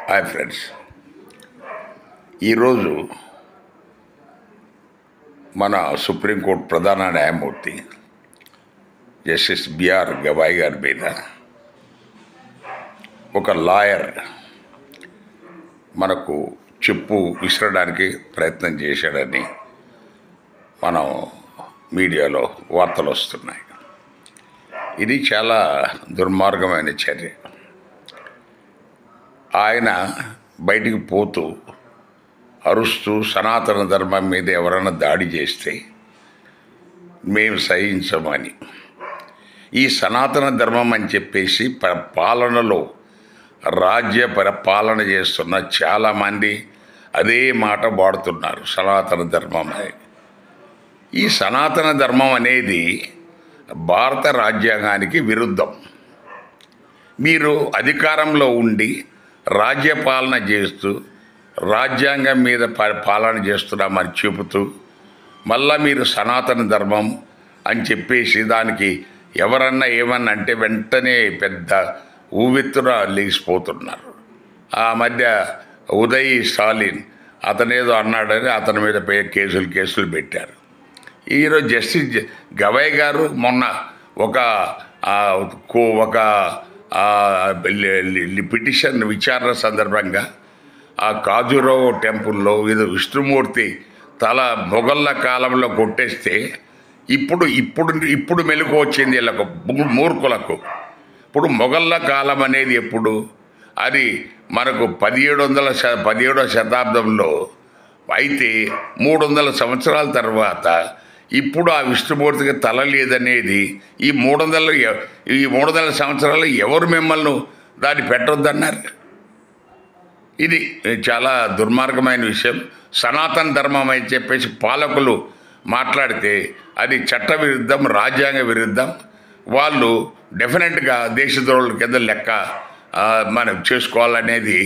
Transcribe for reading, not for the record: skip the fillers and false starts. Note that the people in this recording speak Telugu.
హాయ్ ఫ్రెండ్స్, ఈరోజు మన సుప్రీంకోర్టు ప్రధాన న్యాయమూర్తి జస్టిస్ బిఆర్ గవాయ్ గారి మీద ఒక లాయర్ మనకు చెప్పు విసరడానికి ప్రయత్నం చేశాడని మనం మీడియాలో వార్తలు వస్తున్నాయి. ఇది చాలా దుర్మార్గమైన చర్య. ఆయన బయటికి పోతూ అరుస్తూ సనాతన ధర్మం మీద ఎవరైనా దాడి చేస్తే మేము సహించమని, ఈ సనాతన ధర్మం అని చెప్పేసి పాలనలో రాజ్య పరిపాలన చేస్తున్న చాలామంది అదే మాట వాడుతున్నారు. సనాతన ధర్మం ఈ సనాతన ధర్మం అనేది భారత రాజ్యాంగానికి విరుద్ధం. మీరు అధికారంలో ఉండి రాజ్యపాలన చేస్తూ రాజ్యాంగం మీద పాలన చేస్తున్నామని చెబుతూ మళ్ళా మీరు సనాతన ధర్మం అని చెప్పేసి దానికి ఎవరన్నా ఏమన్నా అంటే వెంటనే పెద్ద ఊవెత్తున లేచిపోతున్నారు. ఆ మధ్య ఉదయ్ స్టాలిన్ అతనేదో అన్నాడని అతని మీద కేసులు పెట్టారు. ఈరోజు జస్టిస్ గవాయ్ గారు మొన్న ఒక పిటిషన్ విచారణ సందర్భంగా ఆ ఖజురాహో టెంపుల్లో ఏదో విష్ణుమూర్తి తల మొఘళ్ళ కాలంలో కొట్టేస్తే ఇప్పుడు మెలకు వచ్చింది వీళ్ళకు మూర్ఖులకు. ఇప్పుడు మొఘళ్ళ కాలం అనేది ఎప్పుడు? అది మనకు 17వ శతాబ్దంలో అయితే 300 సంవత్సరాల తర్వాత ఇప్పుడు ఆ విష్ణుమూర్తికి తల లేదనేది ఈ 300 సంవత్సరాలు ఎవరు మిమ్మల్ని దాన్ని పెట్టొద్దన్నారు? ఇది చాలా దుర్మార్గమైన విషయం. సనాతన ధర్మం అని చెప్పేసి పాలకులు మాట్లాడితే అది చట్ట విరుద్ధం, రాజ్యాంగ విరుద్ధం. వాళ్ళు డెఫినెట్గా దేశద్రోహుల కింద లెక్క మనం చేసుకోవాలనేది